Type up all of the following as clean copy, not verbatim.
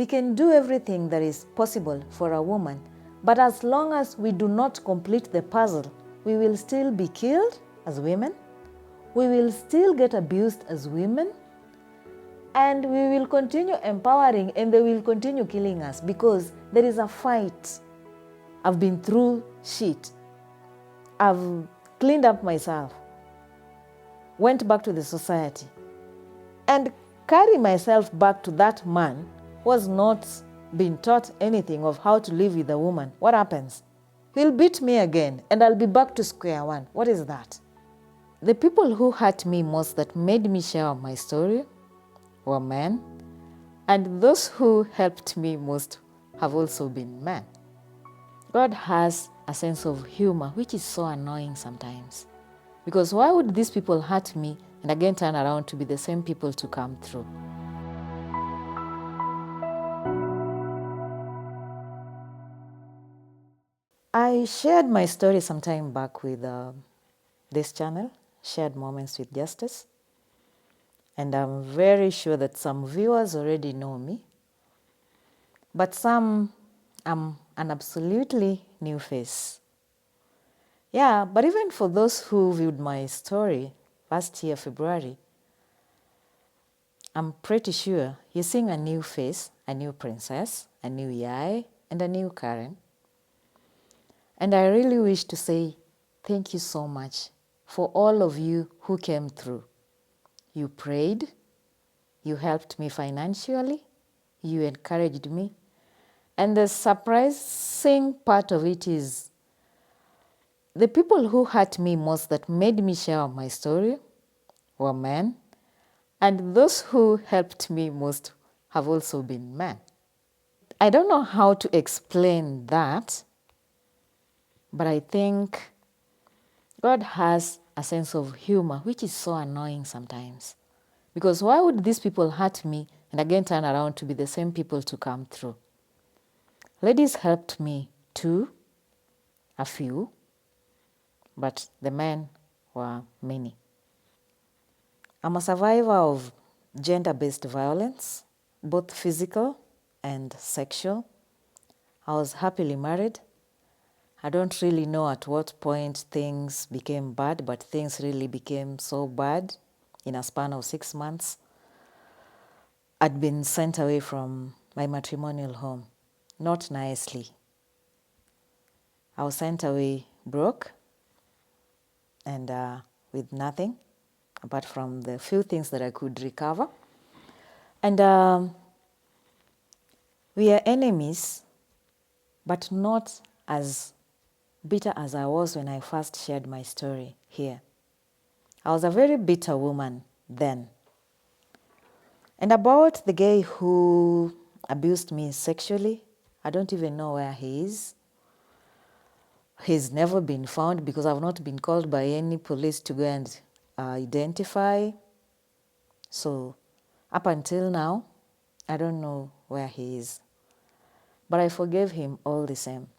We can do everything that is possible for a woman, but as long as we do not complete the puzzle, we will still be killed as women, we will still get abused as women, and we will continue empowering and they will continue killing us because there is a fight. I've been through shit. I've cleaned up myself, went back to the society, and carry myself back to that man who has not been taught anything of how to live with a woman. What happens? He'll beat me again and I'll be back to square one. What is that? The people who hurt me most, that made me share my story, were men, and those who helped me most have also been men. God has a sense of humor, which is so annoying sometimes. Because why would these people hurt me and again turn around to be the same people to come through? I shared my story some time back with this channel, Shared Moments with Justus. And I'm very sure that some viewers already know me. But some, I'm an absolutely new face. Yeah, but even for those who viewed my story last year, February, I'm pretty sure you're seeing a new face, a new princess, a new Ejay, and a new Caren. And I really wish to say thank you so much for all of you who came through. You prayed, you helped me financially, you encouraged me. And the surprising part of it is the people who hurt me most, that made me share my story, were men, and those who helped me most have also been men. I don't know how to explain that, but I think God has a sense of humor, which is so annoying sometimes. Because why would these people hurt me and again turn around to be the same people to come through? Ladies helped me too, a few, but the men were many. I'm a survivor of gender-based violence, both physical and sexual. I was happily married. I don't really know at what point things became bad, but things really became so bad in a span of 6 months. I'd been sent away from my matrimonial home, not nicely. I was sent away broke and with nothing apart from the few things that I could recover. And we are enemies, but not as bitter as I was when I first shared my story here. I was a very bitter woman then. And about the guy who abused me sexually, I don't even know where he is. He's never been found because I've not been called by any police to go and identify. So up until now, I don't know where he is. But I forgave him all the same.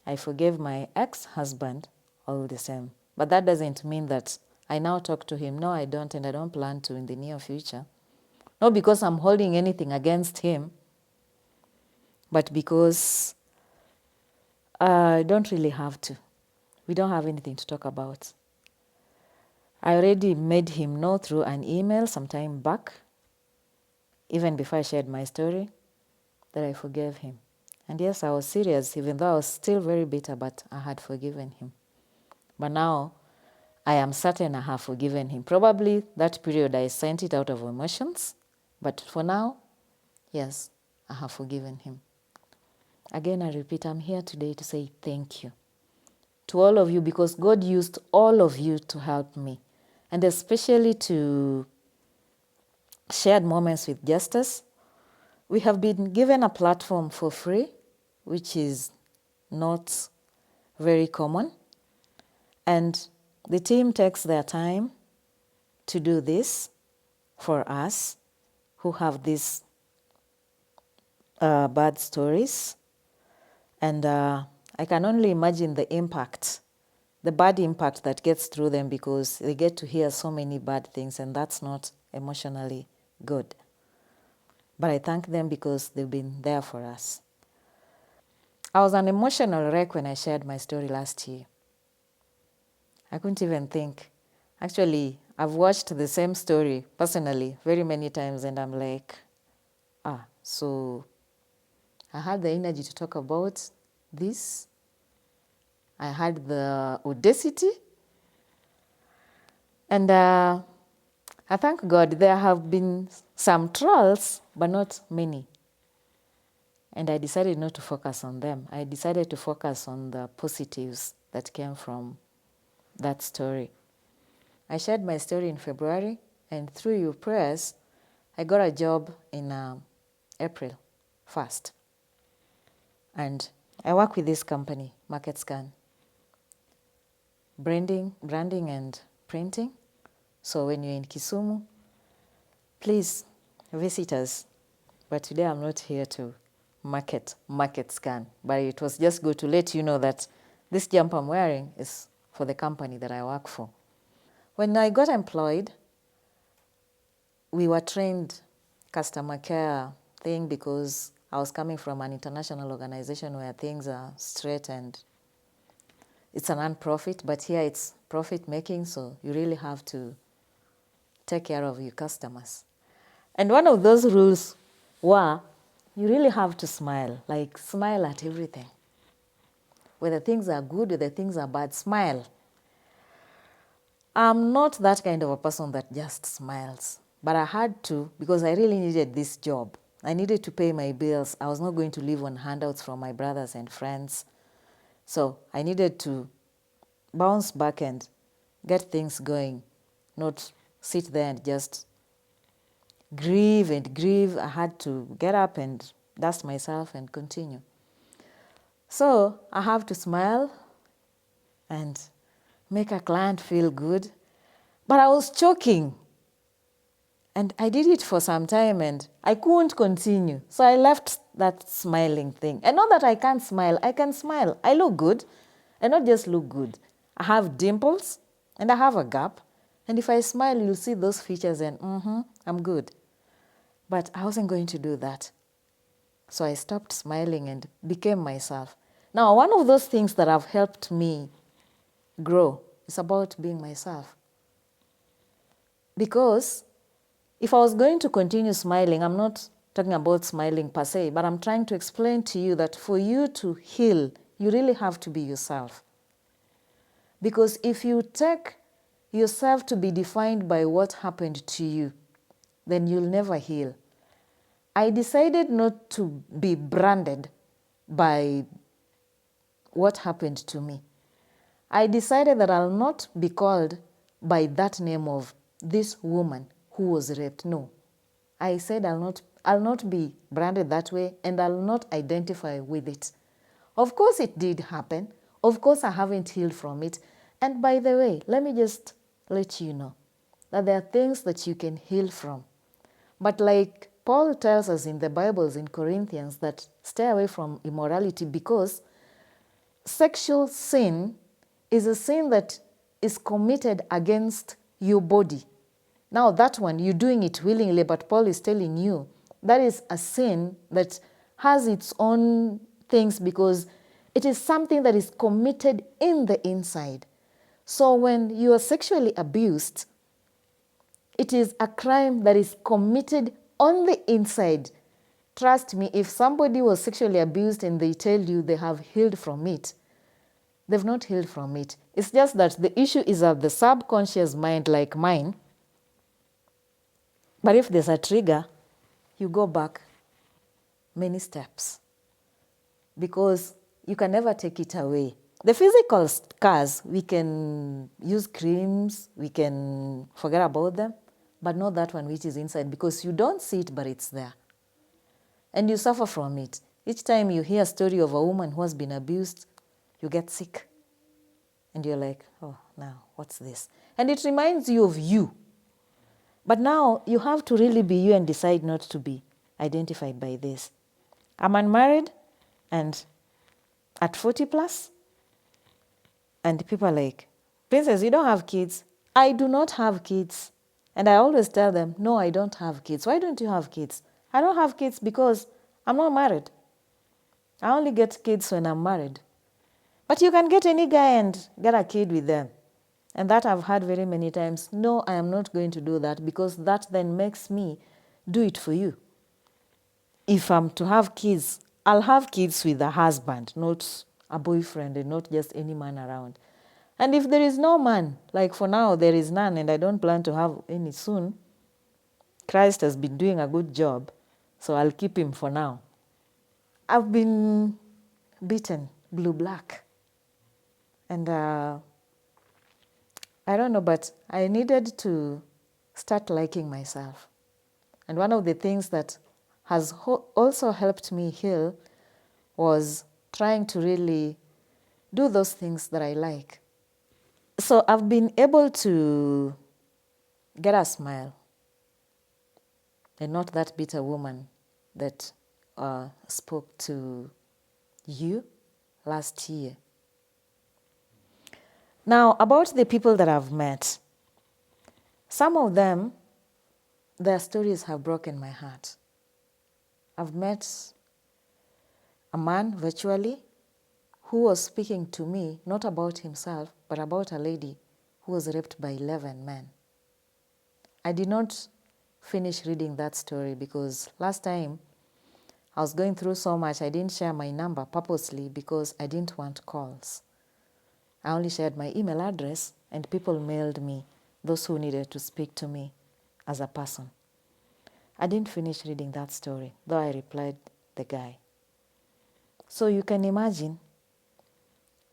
I forgave my ex-husband all the same. But that doesn't mean that I now talk to him. No, I don't, and I don't plan to in the near future. Not because I'm holding anything against him, but because I don't really have to. We don't have anything to talk about. I already made him know through an email some time back, even before I shared my story, that I forgave him. And yes, I was serious, even though I was still very bitter, but I had forgiven him. But now, I am certain I have forgiven him. Probably that period I sent it out of emotions, but for now, yes, I have forgiven him. Again, I repeat, I'm here today to say thank you to all of you, because God used all of you to help me, and especially to Shared Moments with Justus. We have been given a platform for free, which is not very common. And the team takes their time to do this for us who have these bad stories. And I can only imagine the impact, the bad impact that gets through them, because they get to hear so many bad things, and that's not emotionally good. But I thank them because they've been there for us. I was an emotional wreck when I shared my story last year. I couldn't even think. Actually, I've watched the same story personally very many times, and I'm like, so I had the energy to talk about this. I had the audacity. And I thank God there have been some trolls, but not many. And I decided not to focus on them. I decided to focus on the positives that came from that story. I shared my story in February, and through your prayers, I got a job in April 1st. And I work with this company, MarketScan, branding and printing. So when you're in Kisumu, please visit us. But today I'm not here to market scan, but it was just good to let you know that this jumper I'm wearing is for the company that I work for. When I got employed, we were trained customer care thing because I was coming from an international organization where things are straight and it's a non-profit, but here it's profit making, so you really have to take care of your customers. And one of those rules were you really have to smile, like smile at everything. Whether things are good, whether things are bad, smile. I'm not that kind of a person that just smiles, but I had to because I really needed this job. I needed to pay my bills. I was not going to live on handouts from my brothers and friends. So I needed to bounce back and get things going, not sit there and just grieve and grieve. I had to get up and dust myself and continue. So I have to smile and make a client feel good. But I was choking. And I did it for some time and I couldn't continue. So I left that smiling thing. And not that I can't smile, I can smile. I look good. And not just look good. I have dimples and I have a gap. And if I smile, you'll see those features and I'm good. But I wasn't going to do that. So I stopped smiling and became myself. Now, one of those things that have helped me grow is about being myself. Because if I was going to continue smiling, I'm not talking about smiling per se, but I'm trying to explain to you that for you to heal, you really have to be yourself. Because if you take yourself to be defined by what happened to you, then you'll never heal. I decided not to be branded by what happened to me. I decided that I'll not be called by that name of this woman who was raped. No. I said I'll not be branded that way and I'll not identify with it. Of course it did happen. Of course I haven't healed from it. And by the way, let me just let you know that there are things that you can heal from. But like Paul tells us in the Bibles in Corinthians that stay away from immorality because sexual sin is a sin that is committed against your body. Now that one, you're doing it willingly, but Paul is telling you that is a sin that has its own things because it is something that is committed in the inside. So when you are sexually abused, it is a crime that is committed on the inside. Trust me, if somebody was sexually abused and they tell you they have healed from it, they've not healed from it. It's just that the issue is at the subconscious mind like mine. But if there's a trigger, you go back many steps because you can never take it away. The physical scars, we can use creams, we can forget about them, but not that one which is inside because you don't see it, but it's there. And you suffer from it. Each time you hear a story of a woman who has been abused, you get sick. And you're like, oh, now, what's this? And it reminds you of you. But now you have to really be you and decide not to be identified by this. I'm unmarried and at 40 plus, and people are like, Princess, you don't have kids. I do not have kids. And I always tell them, no, I don't have kids. Why don't you have kids? I don't have kids because I'm not married. I only get kids when I'm married. But you can get any guy and get a kid with them. And that I've heard very many times. No, I am not going to do that because that then makes me do it for you. If I'm to have kids, I'll have kids with a husband, not a boyfriend and not just any man around. And if there is no man, like for now there is none and I don't plan to have any soon, Christ has been doing a good job, so I'll keep him for now. I've been beaten blue-black. And I don't know, but I needed to start liking myself. And one of the things that has also helped me heal was trying to really do those things that I like. So I've been able to get a smile and not that bitter woman that spoke to you last year. Now, about the people that I've met, some of them, their stories have broken my heart. I've met a man virtually who was speaking to me, not about himself, but about a lady who was raped by 11 men. I did not finish reading that story because last time I was going through so much, I didn't share my number purposely because I didn't want calls. I only shared my email address and people mailed me, those who needed to speak to me as a person. I didn't finish reading that story, though I replied the guy. So you can imagine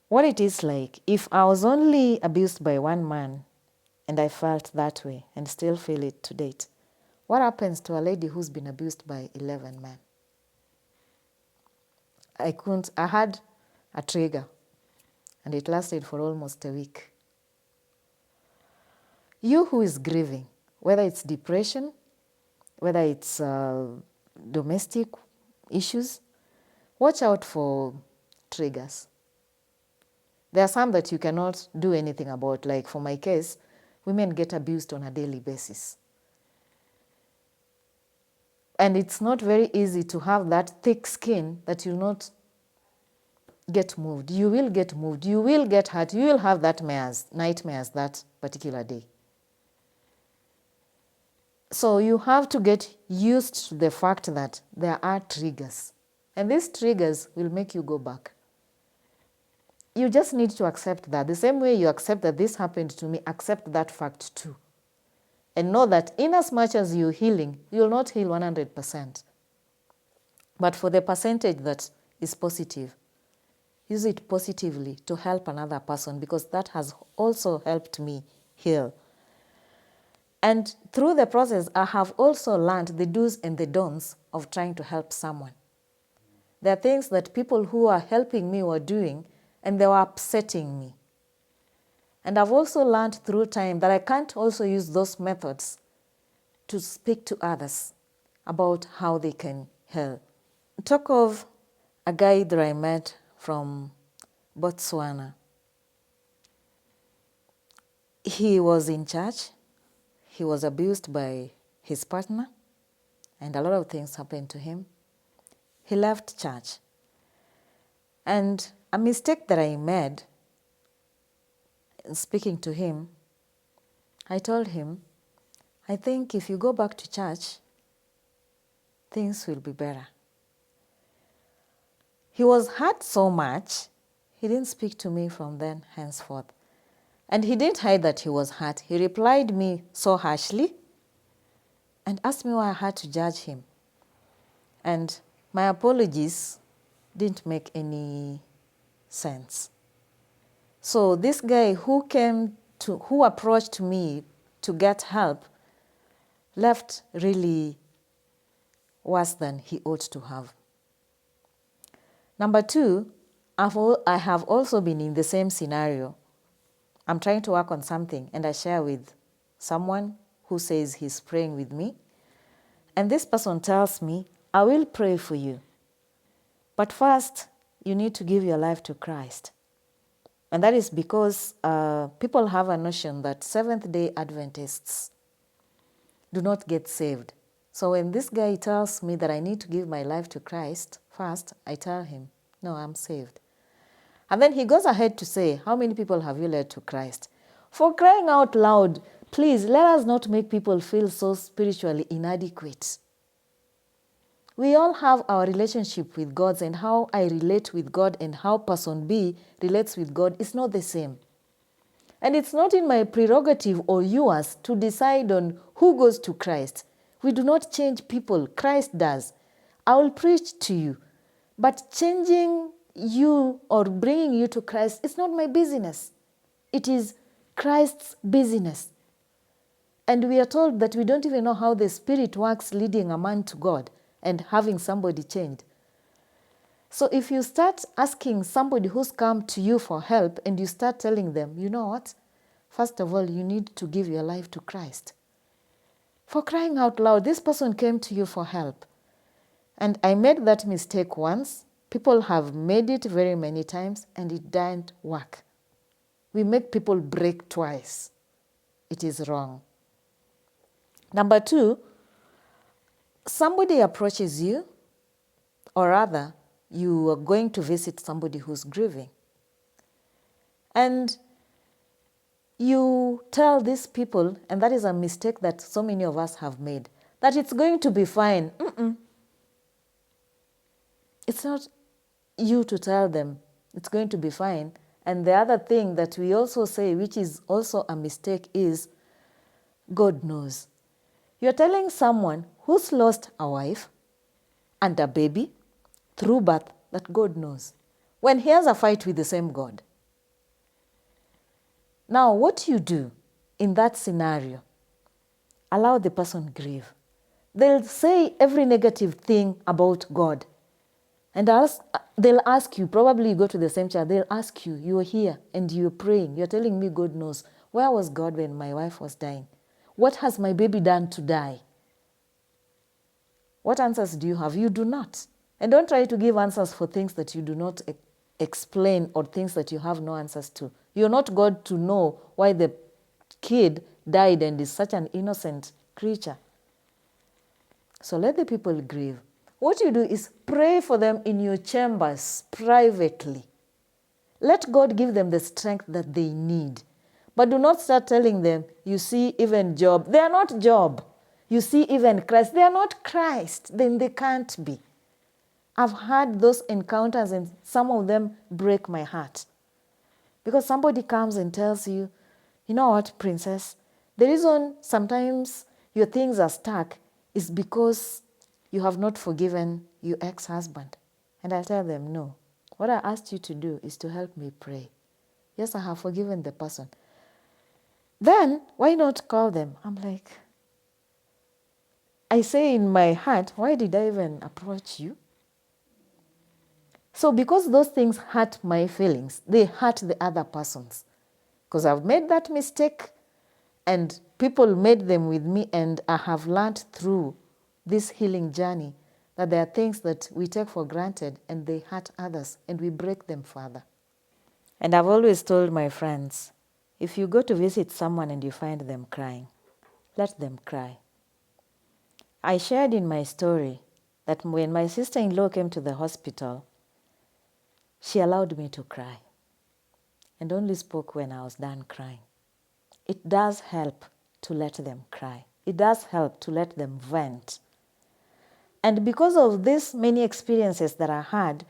what it is like if I was only abused by one man and I felt that way and still feel it to date. What happens to a lady who's been abused by 11 men? I had a trigger and it lasted for almost a week. You who is grieving, whether it's depression, whether it's domestic issues, watch out for triggers. There are some that you cannot do anything about. Like for my case, women get abused on a daily basis. And it's not very easy to have that thick skin that you'll not get moved. You will get moved. You will get hurt. You will have that nightmares that particular day. So you have to get used to the fact that there are triggers. And these triggers will make you go back. You just need to accept that. The same way you accept that this happened to me, accept that fact too. And know that in as much as you're healing, you'll not heal 100%. But for the percentage that is positive, use it positively to help another person because that has also helped me heal. And through the process, I have also learned the do's and the don'ts of trying to help someone. There are things that people who are helping me were doing and they were upsetting me. And I've also learned through time that I can't also use those methods to speak to others about how they can help. Talk of a guy that I met from Botswana. He was in church. He was abused by his partner, and a lot of things happened to him. He left church. And a mistake that I made in speaking to him, I told him, I think if you go back to church, things will be better. He was hurt so much, he didn't speak to me from then henceforth. And he didn't hide that he was hurt. He replied me so harshly and asked me why I had to judge him. And my apologies didn't make any sense. So this guy who approached me to get help left really worse than he ought to have. Number two, I have also been in the same scenario. I'm trying to work on something and I share with someone who says he's praying with me. And this person tells me, I will pray for you. But first, you need to give your life to Christ. And that is because people have a notion that Seventh-day Adventists do not get saved So when this guy tells me that I need to give my life to Christ first, I tell him, no, I'm saved. And then he goes ahead to say, how many people have you led to Christ? For crying out loud, please let us not make people feel so spiritually inadequate. We all have our relationship with God, and how I relate with God and how person B relates with God is not the same. And it's not in my prerogative or yours to decide on who goes to Christ. We do not change people. Christ does. I will preach to you. But changing you or bringing you to Christ is not my business. It is Christ's business. And we are told that we don't even know how the Spirit works leading a man to God and having somebody changed. So if you start asking somebody who's come to you for help and you start telling them, you know what? First of all, you need to give your life to Christ. For crying out loud, this person came to you for help. And I made that mistake once. People have made it very many times and it didn't work. We make people break twice. It is wrong. Number two, somebody approaches you, or rather, you are going to visit somebody who's grieving. And you tell these people, and that is a mistake that so many of us have made, that it's going to be fine. It's not you to tell them it's going to be fine. And the other thing that we also say, which is also a mistake, is God knows. You're telling someone who's lost a wife and a baby through birth that God knows, when he has a fight with the same God. Now, what you do in that scenario, allow the person grieve. They'll say every negative thing about God. And they'll ask you, probably you go to the same church, they'll ask you, you're here and you're praying, you're telling me God knows. Where was God when my wife was dying? What has my baby done to die? What answers do you have? You do not. And don't try to give answers for things that you do not explain or things that you have no answers to. You're not God to know why the kid died and is such an innocent creature. So let the people grieve. What you do is pray for them in your chambers privately. Let God give them the strength that they need. But do not start telling them, you see, even Job. They are not Job. You see, even Christ. They are not Christ. Then they can't be. I've had those encounters and some of them break my heart. Because somebody comes and tells you, you know what, princess? The reason sometimes your things are stuck is because you have not forgiven your ex-husband. And I tell them, no. What I asked you to do is to help me pray. Yes, I have forgiven the person. Then, why not call them? I'm like, I say in my heart, why did I even approach you? So because those things hurt my feelings, they hurt the other person's. Because I've made that mistake and people made them with me, and I have learned through this healing journey that there are things that we take for granted and they hurt others and we break them further. And I've always told my friends, if you go to visit someone and you find them crying, let them cry. I shared in my story that when my sister-in-law came to the hospital, she allowed me to cry and only spoke when I was done crying. It does help to let them cry. It does help to let them vent. And because of this many experiences that I had,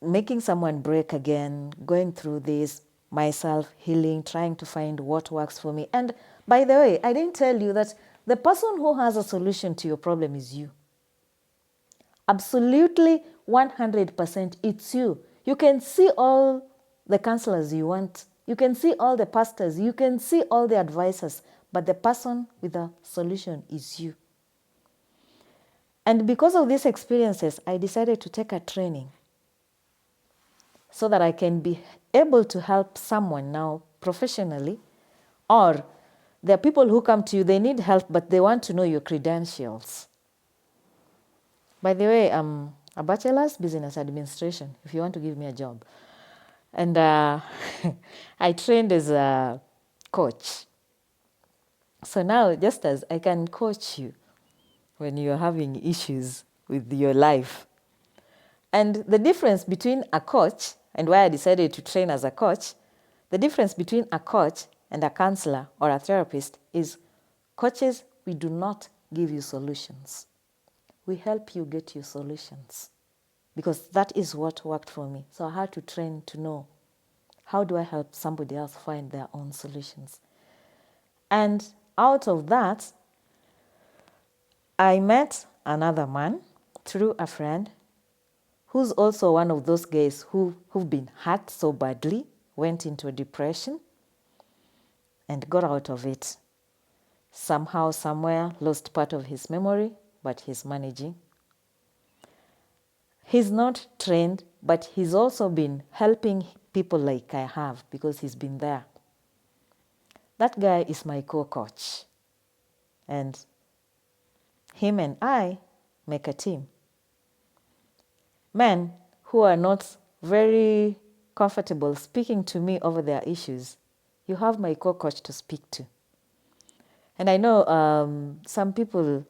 making someone break again, going through this, myself healing, trying to find what works for me. And by the way, I didn't tell you that the person who has a solution to your problem is you. Absolutely 100% it's you. You can see all the counselors you want. You can see all the pastors. You can see all the advisors. But the person with a solution is you. And because of these experiences, I decided to take a training so that I can be able to help someone now professionally. Or there are people who come to you, they need help, but they want to know your credentials. By the way, I'm a bachelor's business administration, if you want to give me a job. And I trained as a coach. So now, just as I can coach you when you're having issues with your life. And the difference between a coach, and why I decided to train as a coach, the difference between a coach and a counselor or a therapist is coaches, we do not give you solutions. We help you get your solutions, because that is what worked for me. So I had to train to know, how do I help somebody else find their own solutions? And out of that, I met another man through a friend who's also one of those guys who've been hurt so badly, went into a depression, and got out of it. Somehow, somewhere, lost part of his memory, but he's managing. He's not trained, but he's also been helping people like I have, because he's been there. That guy is my co-coach. And him and I make a team. Men who are not very comfortable speaking to me over their issues, you have my co-coach to speak to. And I know some people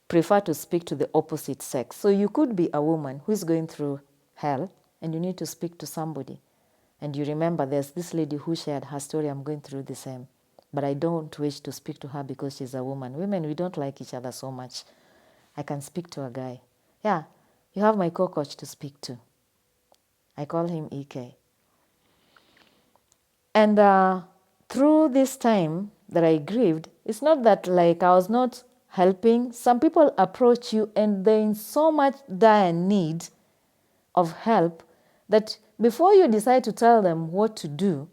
prefer to speak to the opposite sex. So you could be a woman who is going through hell and you need to speak to somebody. And you remember there's this lady who shared her story, I'm going through the same. But I don't wish to speak to her because she's a woman. Women, we don't like each other so much. I can speak to a guy. Yeah, you have my co-coach to speak to. I call him Ejay. And through this time that I grieved, it's not that like I was not helping. Some people approach you and they're in so much dire need of help that before you decide to tell them what to do,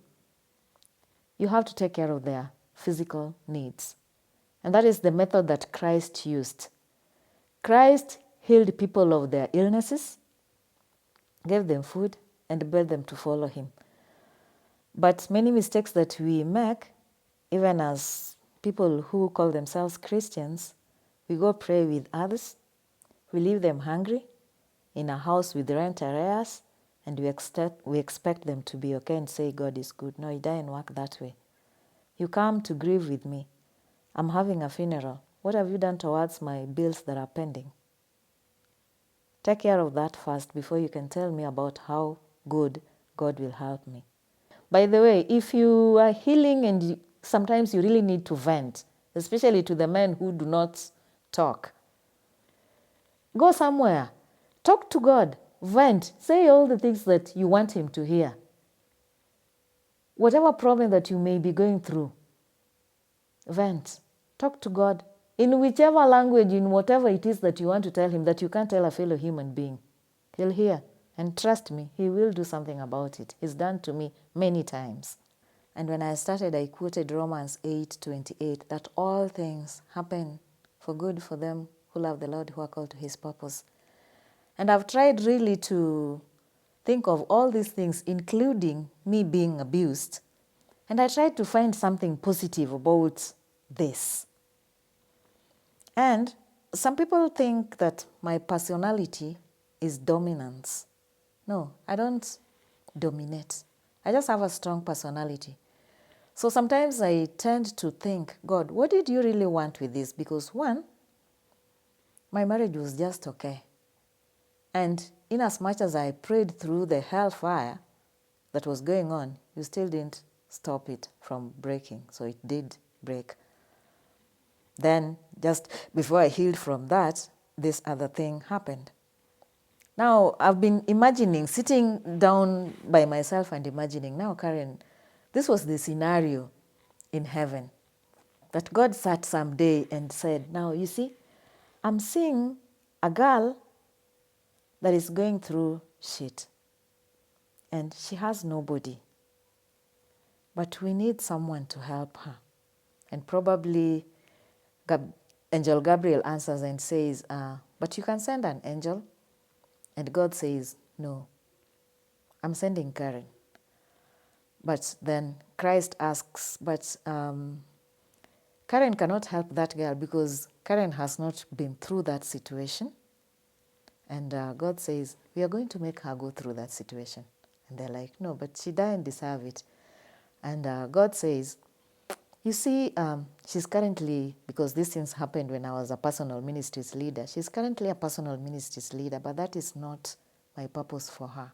you have to take care of their physical needs. And that is the method that Christ used. Christ healed people of their illnesses, gave them food, and bade them to follow him. But many mistakes that we make, even as people who call themselves Christians, we go pray with others, we leave them hungry in a house with rent arrears, and we expect them to be okay and say God is good. No, it doesn't work that way. You come to grieve with me. I'm having a funeral. What have you done towards my bills that are pending? Take care of that first before you can tell me about how good God will help me. By the way, if you are healing and sometimes you really need to vent, especially to the men who do not talk, go somewhere. Talk to God. Vent. Say all the things that you want him to hear. Whatever problem that you may be going through, vent. Talk to God in whichever language, in whatever it is that you want to tell him that you can't tell a fellow human being. He'll hear. And trust me, he will do something about it. He's done to me many times. And when I started, I quoted Romans 8:28, that all things happen for good for them who love the Lord, who are called to his purpose. And I've tried really to think of all these things, including me being abused. And I tried to find something positive about this. And some people think that my personality is dominance. No, I don't dominate. I just have a strong personality. So sometimes I tend to think, God, what did you really want with this? Because one, my marriage was just okay. And in as much as I prayed through the hellfire that was going on, you still didn't stop it from breaking. So it did break. Then just before I healed from that, this other thing happened. Now I've been imagining, sitting down by myself and imagining, now Karen, this was the scenario in heaven. That God sat someday and said, now you see, I'm seeing a girl that is going through shit. And she has nobody. But we need someone to help her. And probably Angel Gabriel answers and says, but you can send an angel. And God says, no, I'm sending Karen. But then Christ asks, but Karen cannot help that girl because Karen has not been through that situation. And God says, we are going to make her go through that situation. And they're like, no, but she doesn't deserve it. And God says, You see, she's currently, because these things happened when I was a personal ministries leader, she's currently a personal ministries leader, but that is not my purpose for her.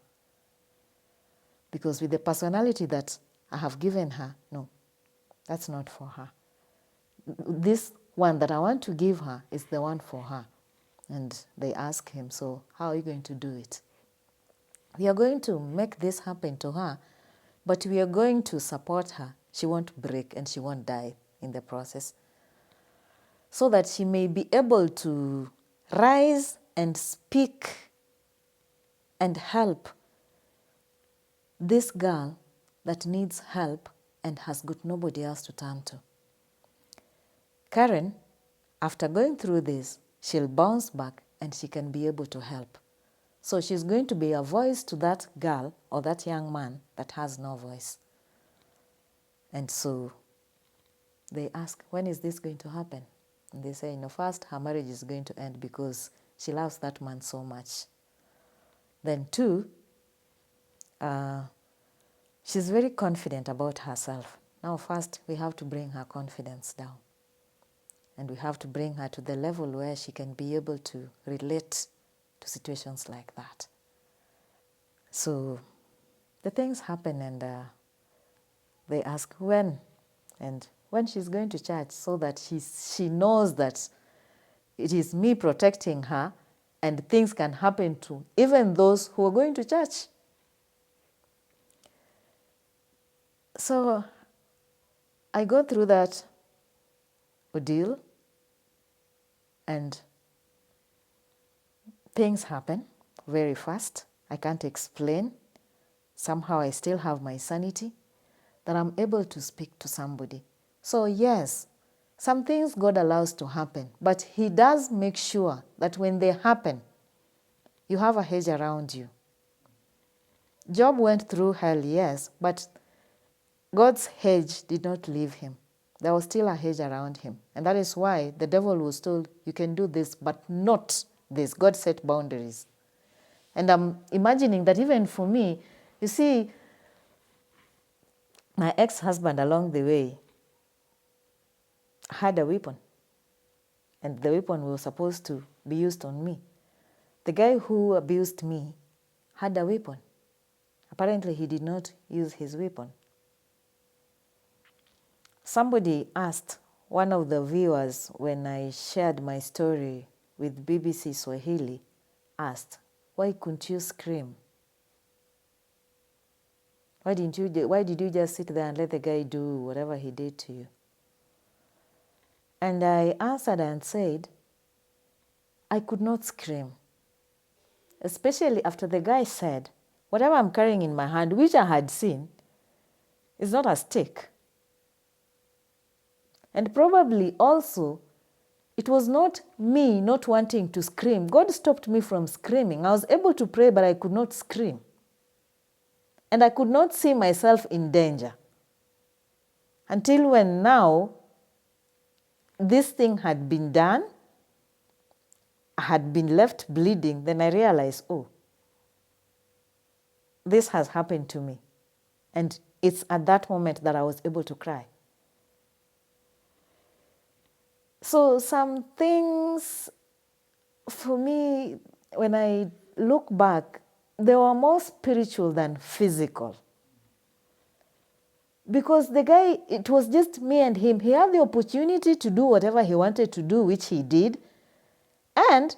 Because with the personality that I have given her, no, that's not for her. This one that I want to give her is the one for her. And they ask him, so how are you going to do it? We are going to make this happen to her, but we are going to support her. She won't break and she won't die in the process, so that she may be able to rise and speak and help this girl that needs help and has got nobody else to turn to. Karen, after going through this, she'll bounce back and she can be able to help. So she's going to be a voice to that girl or that young man that has no voice. And so they ask, when is this going to happen? And they say, first, her marriage is going to end because she loves that man so much. Then two, she's very confident about herself. Now first, we have to bring her confidence down. And we have to bring her to the level where she can be able to relate to situations like that. So the things happen and they ask when, and when she's going to church, so that she knows that it is me protecting her and things can happen to even those who are going to church. So I go through that ordeal and things happen very fast. I can't explain. Somehow I still have my sanity that I'm able to speak to somebody. So yes, some things God allows to happen, but He does make sure that when they happen, you have a hedge around you. Job went through hell, yes, but God's hedge did not leave him. There was still a hedge around him. And that is why the devil was told, you can do this, but not this. God set boundaries. And I'm imagining that even for me, you see, my ex-husband along the way had a weapon. And the weapon was supposed to be used on me. The guy who abused me had a weapon. Apparently, he did not use his weapon. Somebody asked, one of the viewers, when I shared my story with BBC Swahili, asked, why couldn't you scream? Why did you just sit there and let the guy do whatever he did to you? And I answered and said, I could not scream. Especially after the guy said, whatever I'm carrying in my hand, which I had seen, is not a stick. And probably also, it was not me not wanting to scream. God stopped me from screaming. I was able to pray, but I could not scream. And I could not see myself in danger. Until when now, this thing had been done, I had been left bleeding, then I realized, oh, this has happened to me. And it's at that moment that I was able to cry. So some things, for me, when I look back, they were more spiritual than physical. Because the guy, it was just me and him. He had the opportunity to do whatever he wanted to do, which he did, and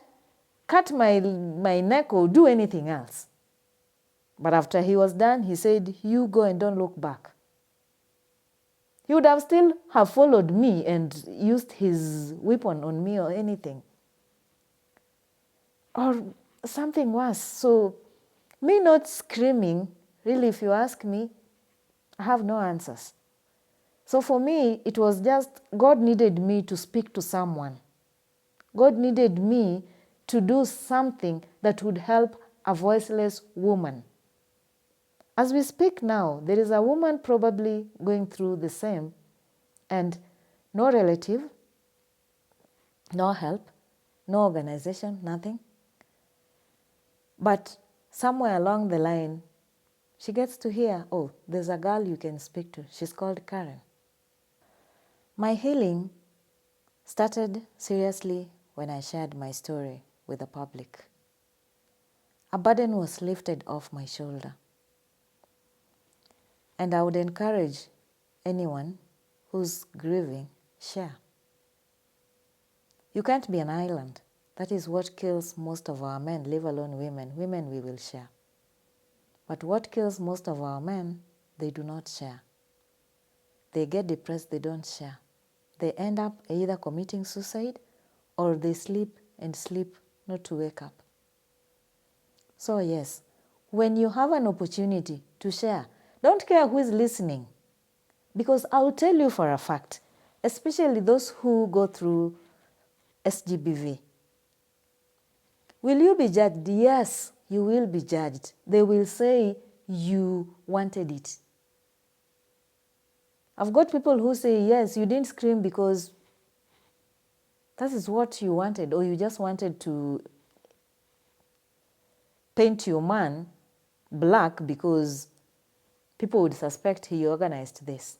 cut my neck or do anything else. But after he was done, he said, you go and don't look back. He would have still have followed me and used his weapon on me or anything. Or something worse. So me not screaming, really, if you ask me, I have no answers. So for me, it was just God needed me to speak to someone. God needed me to do something that would help a voiceless woman. As we speak now, there is a woman probably going through the same, and no relative, no help, no organization, nothing. But somewhere along the line, she gets to hear, oh, there's a girl you can speak to. She's called Karen. My healing started seriously when I shared my story with the public. A burden was lifted off my shoulder. And I would encourage anyone who's grieving, share. You can't be an island. That is what kills most of our men, leave alone women. Women, we will share. But what kills most of our men, they do not share. They get depressed, they don't share. They end up either committing suicide or they sleep and sleep not to wake up. So yes, when you have an opportunity to share, don't care who is listening. Because I'll tell you for a fact, especially those who go through SGBV. Will you be judged? Yes, you will be judged. They will say you wanted it. I've got people who say, yes, you didn't scream because that is what you wanted, or you just wanted to paint your man black because people would suspect he organized this.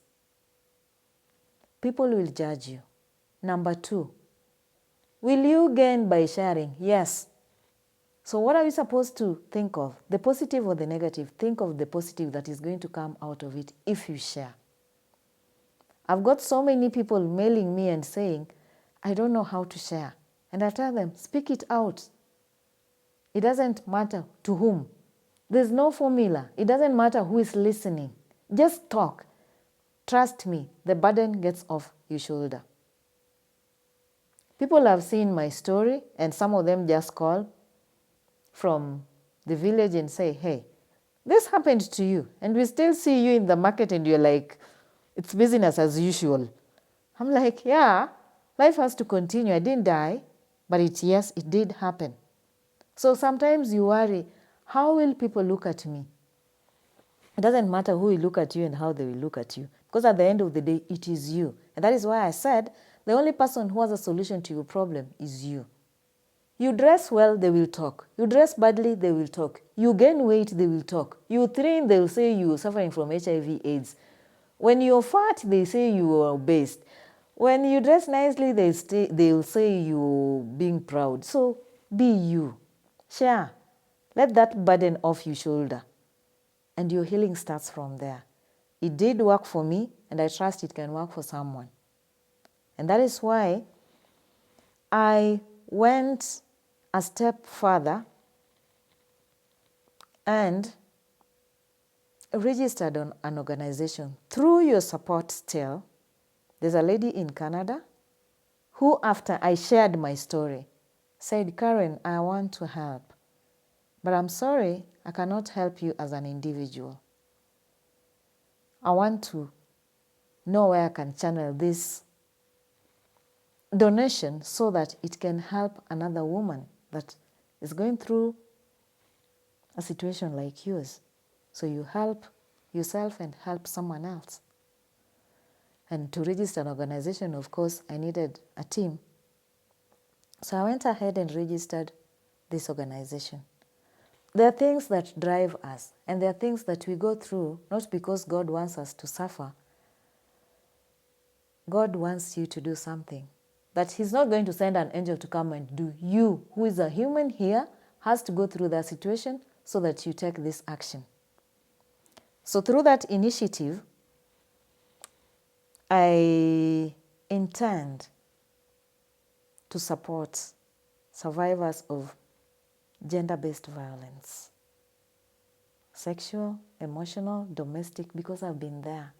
People will judge you. Number 2, will you gain by sharing? Yes. So what are we supposed to think of? The positive or the negative? Think of the positive that is going to come out of it if you share. I've got so many people mailing me and saying, I don't know how to share. And I tell them, speak it out. It doesn't matter to whom. There's no formula. It doesn't matter who is listening. Just talk. Trust me, the burden gets off your shoulder. People have seen my story and some of them just call from the village and say, hey, this happened to you and we still see you in the market and you're like, it's business as usual. I'm like, yeah, life has to continue. I didn't die, but yes, it did happen. So sometimes you worry, how will people look at me? It doesn't matter who will look at you and how they will look at you, because at the end of the day, it is you. And that is why I said the only person who has a solution to your problem is you. You dress well, they will talk. You dress badly, they will talk. You gain weight, they will talk. You train, they will say you are suffering from HIV/AIDS. When you're fat, they say you are obese. When you dress nicely, they will say you're being proud. So be you. Share. Let that burden off your shoulder. And your healing starts from there. It did work for me, and I trust it can work for someone. And that is why I went a step further and registered on an organization. Through your support still, there's a lady in Canada who, after I shared my story, said, Karen, I want to help, but I'm sorry, I cannot help you as an individual. I want to know where I can channel this donation so that it can help another woman that is going through a situation like yours. So you help yourself and help someone else. And to register an organization, of course, I needed a team. So I went ahead and registered this organization. There are things that drive us, and there are things that we go through, not because God wants us to suffer. God wants you to do something that He's not going to send an angel to come and do. You, who is a human here, has to go through that situation so that you take this action. So through that initiative, I intend to support survivors of gender-based violence, sexual, emotional, domestic, because I've been there.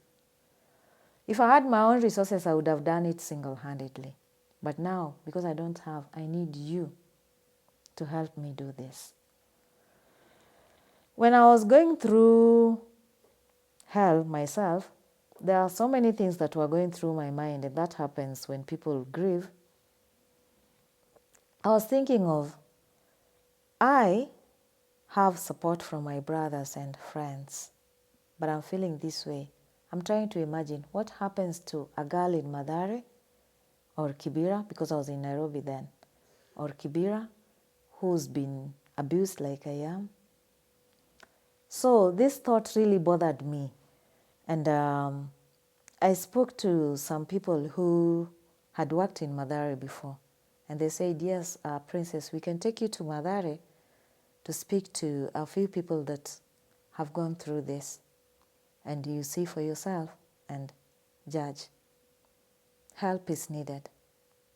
If I had my own resources, I would have done it single-handedly. But now, because I don't have, I need you to help me do this. When I was going through hell myself, there are so many things that were going through my mind, and that happens when people grieve. I was thinking of, I have support from my brothers and friends, but I'm feeling this way. I'm trying to imagine what happens to a girl in Mathare or Kibera, because I was in Nairobi then, or Kibera, who's been abused like I am. So this thought really bothered me. And I spoke to some people who had worked in Mathare before, and they said, yes, Princess, we can take you to Mathare to speak to a few people that have gone through this, and you see for yourself and judge. Help is needed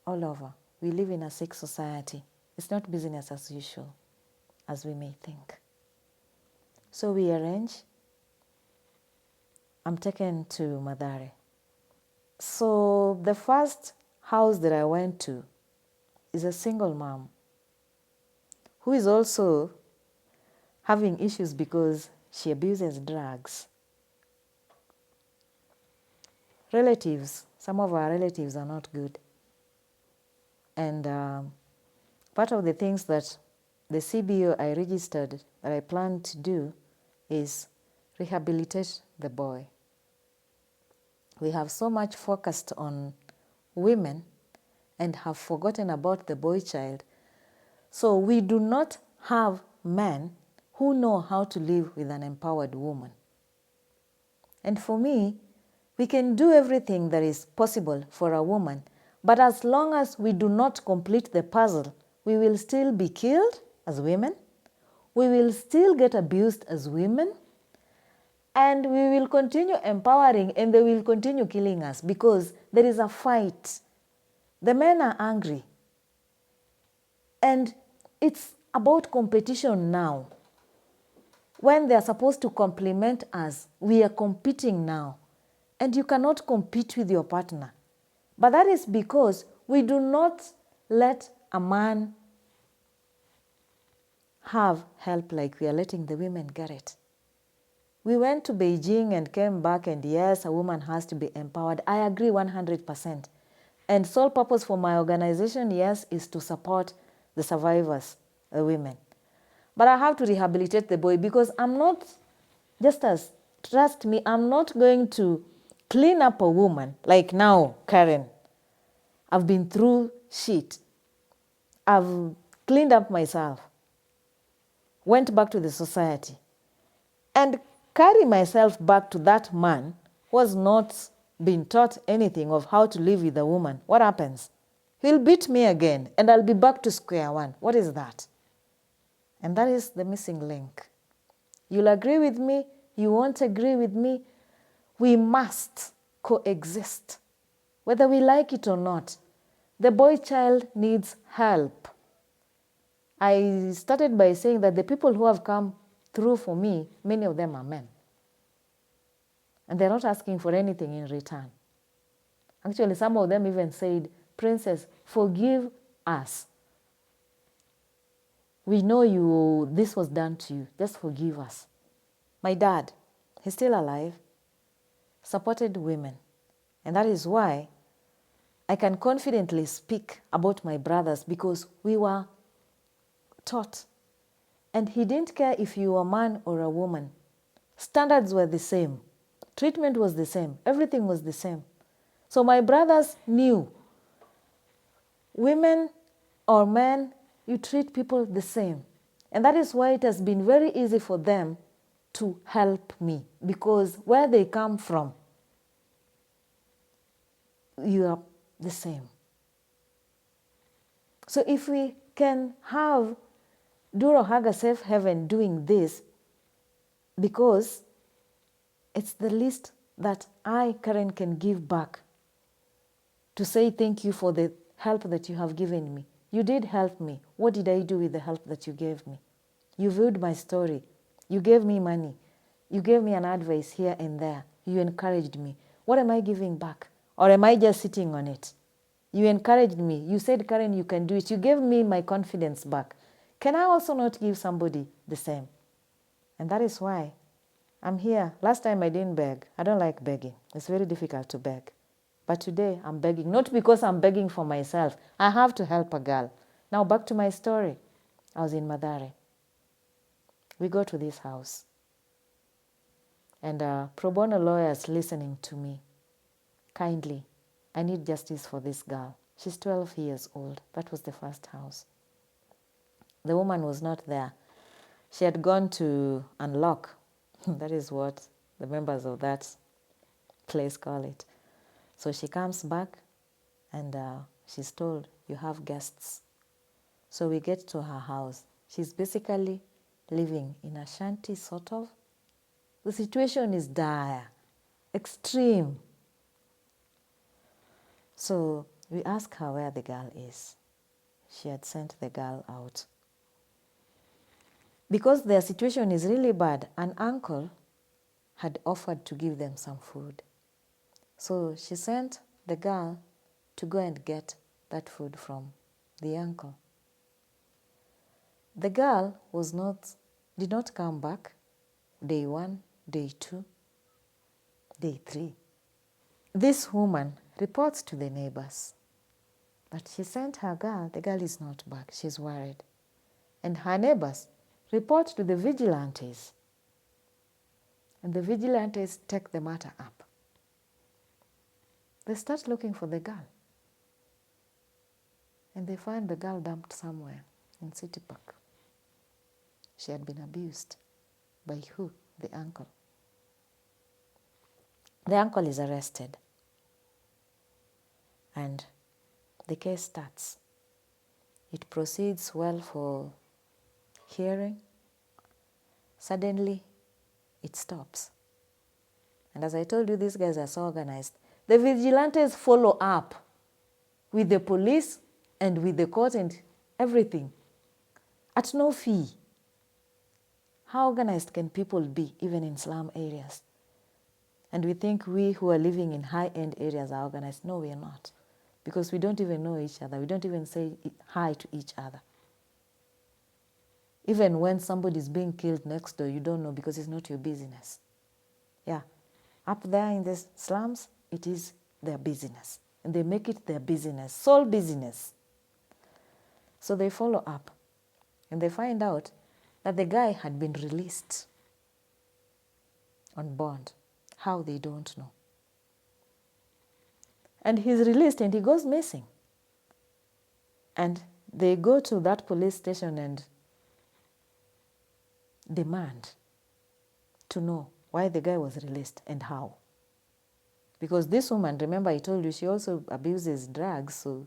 all over. We live in a sick society. It's not business as usual, as we may think. So we arrange. I'm taken to Mathare. So the first house that I went to is a single mom who is also having issues because she abuses drugs. Relatives, some of our relatives are not good. And part of the things that the CBO I registered that I plan to do is rehabilitate the boy. We have so much focused on women and have forgotten about the boy child. So we do not have men who know how to live with an empowered woman. And for me, we can do everything that is possible for a woman, but as long as we do not complete the puzzle, we will still be killed as women, we will still get abused as women, and we will continue empowering and they will continue killing us because there is a fight. The men are angry. And it's about competition now. When they are supposed to complement us, we are competing now. And you cannot compete with your partner. But that is because we do not let a man have help like we are letting the women get it. We went to Beijing and came back, and yes, a woman has to be empowered. I agree 100%. And sole purpose for my organization, yes, is to support the survivors, the women. But I have to rehabilitate the boy because I'm not, Justus, trust me, I'm not going to clean up a woman like now, Caren. I've been through shit. I've cleaned up myself, went back to the society, and carry myself back to that man who has not been taught anything of how to live with a woman. What happens? He'll beat me again, and I'll be back to square one. What is that? And that is the missing link. You'll agree with me, you won't agree with me. We must coexist, whether we like it or not. The boy child needs help. I started by saying that the people who have come through for me, many of them are men. And they're not asking for anything in return. Actually, some of them even said, Princess, forgive us. We know this was done to you. Just forgive us. My dad, he's still alive, supported women. And that is why I can confidently speak about my brothers because we were taught. And he didn't care if you were a man or a woman. Standards were the same. Treatment was the same. Everything was the same. So my brothers knew women or men, you treat people the same. And that is why it has been very easy for them to help me because where they come from, you are the same. So if we can have Durohaga Safe Haven doing this, because it's the least that I, Karen, can give back to say thank you for the help that you have given me. You did help me. What did I do with the help that you gave me? You viewed my story. You gave me money. You gave me an advice here and there. You encouraged me. What am I giving back? Or am I just sitting on it? You encouraged me. You said, Karen, you can do it. You gave me my confidence back. Can I also not give somebody the same? And that is why I'm here. Last time I didn't beg. I don't like begging. It's very difficult to beg. But today I'm begging, not because I'm begging for myself. I have to help a girl. Now back to my story. I was in Mathare. We go to this house. And pro bono lawyers listening to me. Kindly, I need justice for this girl. She's 12 years old. That was the first house. The woman was not there. She had gone to unlock. That is what the members of that place call it. So she comes back and she's told, you have guests. So we get to her house. She's basically living in a shanty, sort of. The situation is dire, extreme. So we ask her where the girl is. She had sent the girl out. Because their situation is really bad, an uncle had offered to give them some food. So she sent the girl to go and get that food from the uncle. The girl did not come back day 1, day 2, day 3. This woman reports to the neighbors that she sent her girl, the girl is not back, she's worried. And her neighbors report to the vigilantes. And the vigilantes take the matter up. They start looking for the girl. And they find the girl dumped somewhere in City Park. She had been abused. By who? The uncle. The uncle is arrested. And the case starts. It proceeds well for hearing. Suddenly, it stops. And as I told you, these guys are so organized. The vigilantes follow up with the police and with the court and everything at no fee. How organized can people be, even in slum areas? And we think we who are living in high-end areas are organized. No, we are not. Because we don't even know each other. We don't even say hi to each other. Even when somebody is being killed next door, you don't know because it's not your business. Yeah. Up there in the slums, it is their business. And they make it their business, sole business. So they follow up. And they find out that the guy had been released on bond. How, they don't know. And he's released and he goes missing. And they go to that police station and demand to know why the guy was released and how. Because this woman, remember I told you, she also abuses drugs, so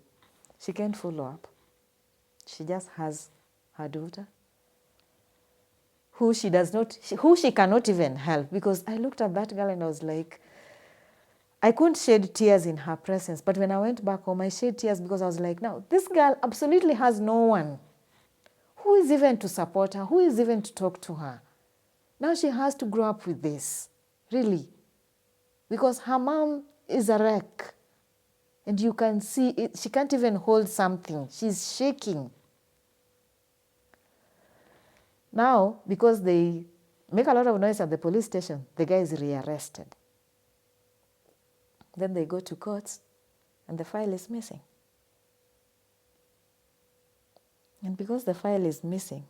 she can't follow up. She just has her daughter, who she cannot even help. Because I looked at that girl and I was like, I couldn't shed tears in her presence. But when I went back home, I shed tears because I was like, now, this girl absolutely has no one. Who is even to support her? Who is even to talk to her? Now she has to grow up with this, really. Because her mom is a wreck. And you can see it, she can't even hold something. She's shaking. Now, because they make a lot of noise at the police station, the guy is rearrested. Then they go to courts, and the file is missing. And because the file is missing,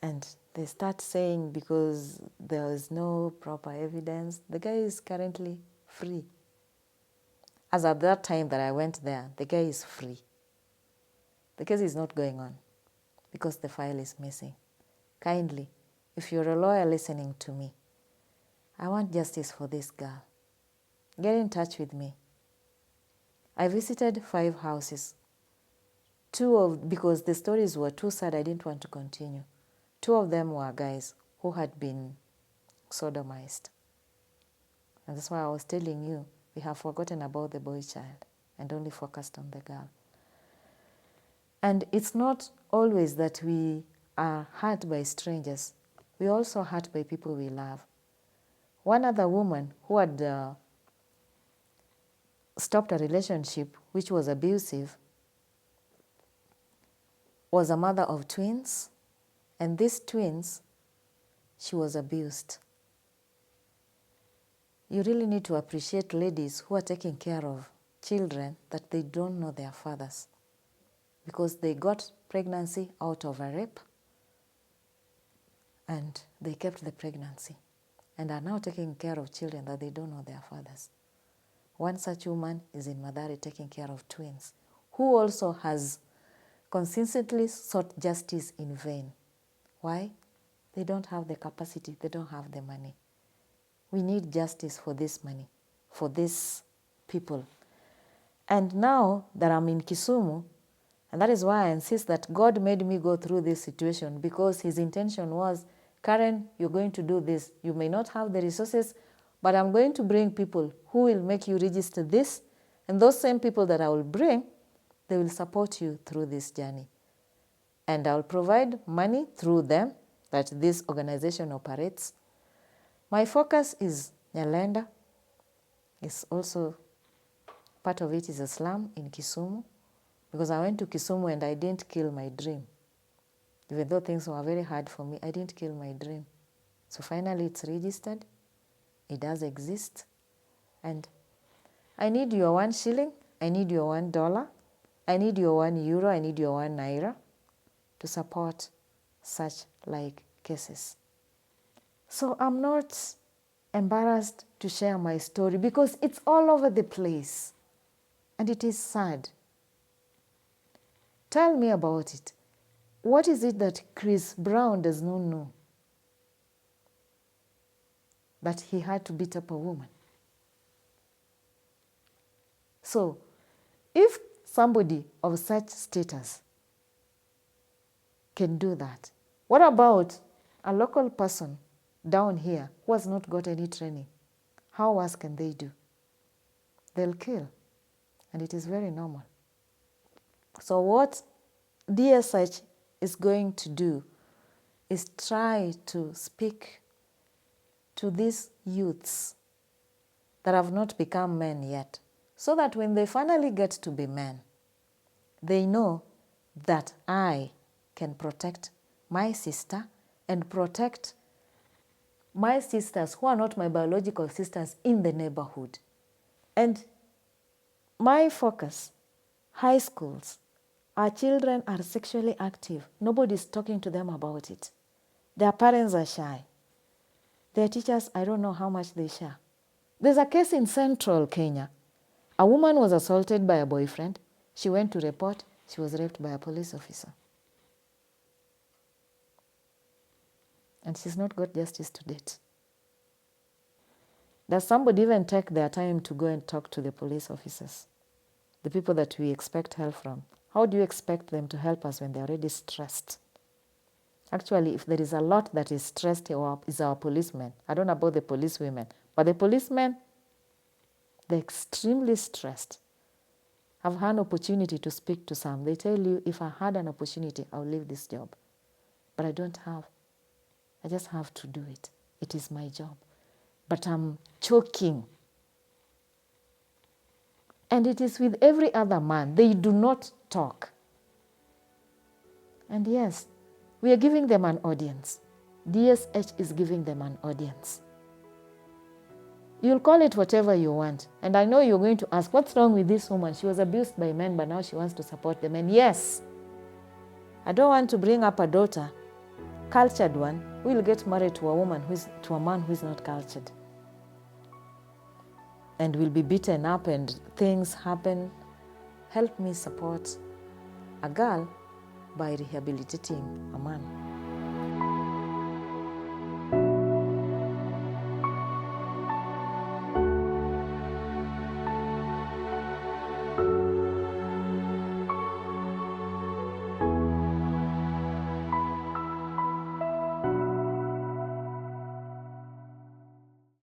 and they start saying because there is no proper evidence, the guy is currently free. As at that time that I went there, the guy is free. The case is not going on because the file is missing. Kindly, if you're a lawyer listening to me, I want justice for this girl. Get in touch with me. I visited 5 houses. Because the stories were too sad, I didn't want to continue. 2 of them were guys who had been sodomized. And that's why I was telling you, we have forgotten about the boy child and only focused on the girl. And it's not always that we are hurt by strangers. We also hurt by people we love. One other woman who had stopped a relationship which was abusive was a mother of twins, and these twins, she was abused. You really need to appreciate ladies who are taking care of children that they don't know their fathers, because they got pregnancy out of a rape and they kept the pregnancy and are now taking care of children that they don't know their fathers. One such woman is in Mathare taking care of twins, who also has consistently sought justice in vain. Why? They don't have the capacity, they don't have the money. We need justice for this money, for this people. And now that I'm in Kisumu, and that is why I insist that God made me go through this situation, because his intention was, Karen, you're going to do this. You may not have the resources, but I'm going to bring people who will make you register this. And those same people that I will bring, they will support you through this journey. And I'll provide money through them that this organization operates. My focus is Nyalenda. It's also, part of it is a slum in Kisumu, because I went to Kisumu and I didn't kill my dream. Even though things were very hard for me, I didn't kill my dream. So finally it's registered. It does exist. And I need your 1 shilling. I need your $1. I need your €1. I need your €1 to support such like cases. So I'm not embarrassed to share my story, because it's all over the place. And it is sad. Tell me about it. What is it that Chris Brown does not know? That he had to beat up a woman. So, if somebody of such status can do that, what about a local person down here who has not got any training? How worse can they do? They'll kill. And it is very normal. So what DSH is going to do is try to speak to these youths that have not become men yet, so that when they finally get to be men, they know that I can protect my sister and protect my sisters who are not my biological sisters in the neighborhood. And my focus, high schools, our children are sexually active. Nobody's talking to them about it. Their parents are shy. Their teachers, I don't know how much they share. There's a case in central Kenya. A woman was assaulted by a boyfriend. She went to report. She was raped by a police officer. And she's not got justice to date. Does somebody even take their time to go and talk to the police officers? The people that we expect help from. How do you expect them to help us when they're already stressed? Actually, if there is a lot that is stressed, is our policemen. I don't know about the policewomen, but the policemen, they're extremely stressed. I've had an opportunity to speak to some. They tell you, if I had an opportunity, I'll leave this job. But I don't have. I just have to do it. It is my job. But I'm choking. And it is with every other man. They do not talk. And yes, we are giving them an audience. DSH is giving them an audience. You'll call it whatever you want. And I know you're going to ask, what's wrong with this woman? She was abused by men, but now she wants to support the men. Yes. I don't want to bring up a daughter, cultured one, who will get married to a man who is not cultured. And will be beaten up and things happen. Help me support a girl by rehabilitating a man.